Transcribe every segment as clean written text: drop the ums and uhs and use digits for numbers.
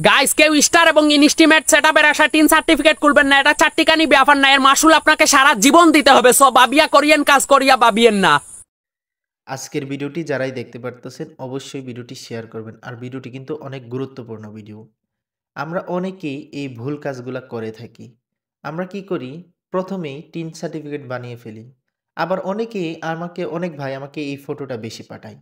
Guys, কেউ star এবং ইনস্টিমেট সেটআপের আশা tin certificate খুলবেন না। এটা চারটিখানি ব্যাপার না, এর মাসুল আপনাকে সারা জীবন দিতে হবে। সো বাবিয়া করিয়েন কাজ করিয়া বাবিয়েন না। আজকের ভিডিওটি যারাই দেখতে পারতেছেন অবশ্যই ভিডিওটি শেয়ার করবেন। আর ভিডিওটি কিন্তু অনেক গুরুত্বপূর্ণ ভিডিও। আমরা অনেকেই এই ভুল কাজগুলা করে থাকি। আমরা কি করি? প্রথমেই টিন সার্টিফিকেট বানিয়ে ফেলি। আবার অনেকেই অনেক ভাই আমাকে এই ফটোটা বেশি পাঠায়।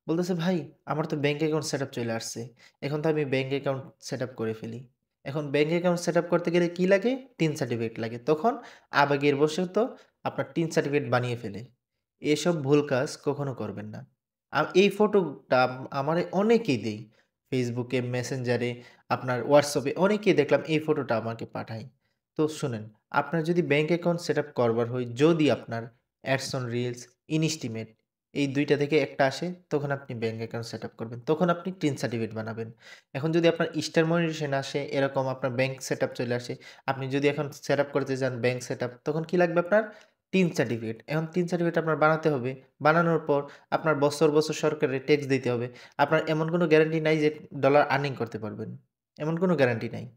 বলতেছে, "ভাই, আমার তো ব্যাংক অ্যাকাউন্ট সেটআপ চলে আসছে। এখন তো আমি ব্যাংক অ্যাকাউন্ট সেটআপ করে ফেলি।" এখন ব্যাংক অ্যাকাউন্ট সেটআপ করতে গেলে কি লাগে? টিন সার্টিফিকেট লাগে। তখন আবেগের বশত আপনার টিন সার্টিফিকেট বানিয়ে ফেলে। এসব ভুল কাজ কখনো করবেন না। এই ফটোটা আমারে অনেকেই দেয়। ফেসবুকে, মেসেঞ্জারে, আপনার হোয়াটসঅ্যাপে অনেকেই দেখলাম এই ফটোটা আমাকে পাঠায়। তো শুনেন, আপনার যদি ব্যাংক অ্যাকাউন্ট সেটআপ করবার হয়, যদি আপনার অ্যাডস অন রিলস, ইনস্টিমেট এই ২ টা থেকে একটা আসে, তখন আপনি ব্যাংক অ্যাকাউন্ট সেটআপ করবেন। তখন আপনি টিন সার্টিফিকেট বানাবেন। এখন যদি আপনার স্টার মনিটাইজেশন আসে, এরকম আপনার ব্যাংক সেটআপ চলে আসে, আপনি যদি এখন সেটআপ করতে চান ব্যাংক সেটআপ, তখন কি লাগবে আপনার? Tin certificate. এখন টিন সার্টিফিকেট আপনার বানাতে হবে। বানানোর পর আপনার বছর সরকারের ট্যাক্স দিতে হবে। আপনার এমন কোনো গ্যারান্টি নাই যে ডলার আর্নিং করতে পারবেন। এমন কোনো গ্যারান্টি নাই।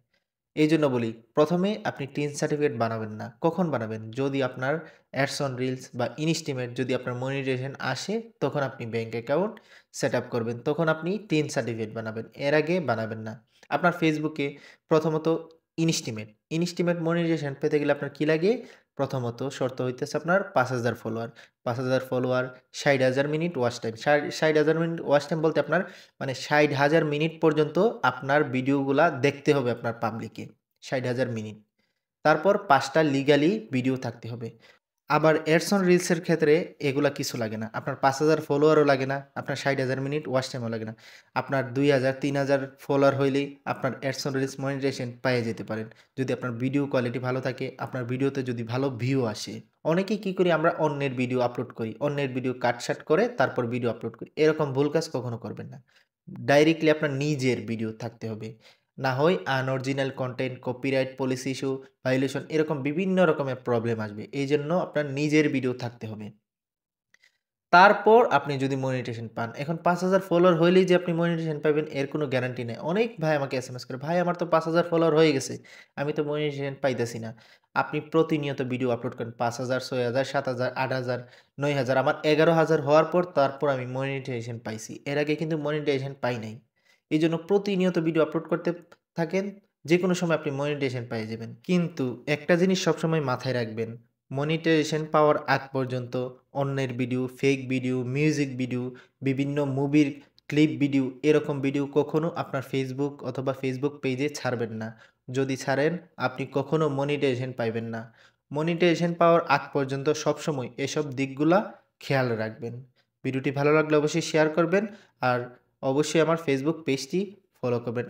এইজন্য বলি, ১ম এ আপনি টিন সার্টিফিকেট বানাবেন না। কখন বানাবেন? যদি আপনার অ্যাডস অন রিলস বা ইনস্টিমেট যদি আপনার মনিটাইজেশন আসে, তখন আপনি ব্যাংক অ্যাকাউন্ট সেটআপ করবেন। তখন আপনি টিন সার্টিফিকেট বানাবেন। এর আগে বানাবেন না। আপনার ফেসবুকে প্রথমত ইনস্টিমেট মনিটাইজেশন পেতে গেলে আপনার কি লাগে? প্রথমত শর্ত হইতেছে আপনার ৫,০০০ follower. ৫,০০০ follower, ৬০,০০০ minute watch time. ৬০,০০০ minute watch time বলতে আপনার মানে ৬০,০০০ মিনিট পর্যন্ত আপনার ভিডিওগুলা দেখতে হবে আপনার পাবলিকে। ৬০,০০০ মিনিট। তারপর ৫ টা লিগালি ভিডিও থাকতে হবে। আবার অ্যাডস অন রিলসের ক্ষেত্রে এগুলা কিছু লাগে না। আপনার ৫,০০০ ফলোয়ারও লাগে না, আপনার ৬০,০০০ মিনিট ওয়াচ টাইমও লাগে না। আপনার ২,০০০, ৩,০০০ ফলোয়ার হইলেই আপনার অ্যাডস অন রিলস মনিটাইজেশন পেয়ে যেতে পারেন। যদি আপনার ভিডিও কোয়ালিটি ভালো থাকে, আপনার ভিডিওতে যদি ভালো ভিউ আসে। অনেকেই কি করি? আমরা অন্যের ভিডিও আপলোড করি। অন্যের ভিডিও কাটছাঁট করে তারপর ভিডিও আপলোড করি। এরকম ভুল কাজ কখনো করবেন না। ডাইরেক্টলি আপনার নিজের ভিডিও থাকতে হবে। না হয় unoriginal content, copyright policy issue, violation এরকম বিভিন্ন রকমের প্রবলেম আসবে। এইজন্য আপনার নিজের ভিডিও থাকতে হবে। তারপর আপনি যদি মনিটাইজেশন পান। এখন ৫,০০০ ফলোয়ার হইলেই যে আপনি মনিটাইজেশন পাবেন এর কোনো গ্যারান্টি নাই। অনেক ভাই আমাকে এসএমএস করে, "ভাই, আমার তো ৫,০০০ ফলোয়ার হয়ে গেছে। আমি তো মনিটাইজেশন পাইতেছি না।" আপনি প্রতিনিয়ত ভিডিও আপলোড করেন। ৫,০০০, ৬,০০০, ৭,০০০, ৮,০০০, ৯,০০০ আমার ১১,০০০ হওয়ার পর তারপর আমি মনিটাইজেশন পাইছি। এর আগে কিন্তু মনিটাইজেশন পাই নাই। এজন্য প্রতিনিয়ত ভিডিও আপলোড করতে থাকেন। যেকোনো সময় আপনি মনিটাইজেশন পেয়ে যাবেন। কিন্তু একটা জিনিস সবসময় মাথায় রাখবেন, মনিটাইজেশন পাওয়ার আগ পর্যন্ত অন্যের video, fake video, music video, বিভিন্ন মুভির ক্লিপ ভিডিও এরকম ভিডিও কখনো আপনার ফেসবুক অথবা ফেসবুক পেজে ছাড়বেন না। যদি ছাড়েন আপনি কখনো মনিটাইজেশন পাইবেন না। মনিটাইজেশন পাওয়ার আগ পর্যন্ত সবসময় এসব দিকগুলা খেয়াল রাখবেন। ভিডিওটি ভালো লাগলে অবশ্যই শেয়ার করবেন আর অবশ্যই আমার ফেসবুক পেজটি ফলো করবেন।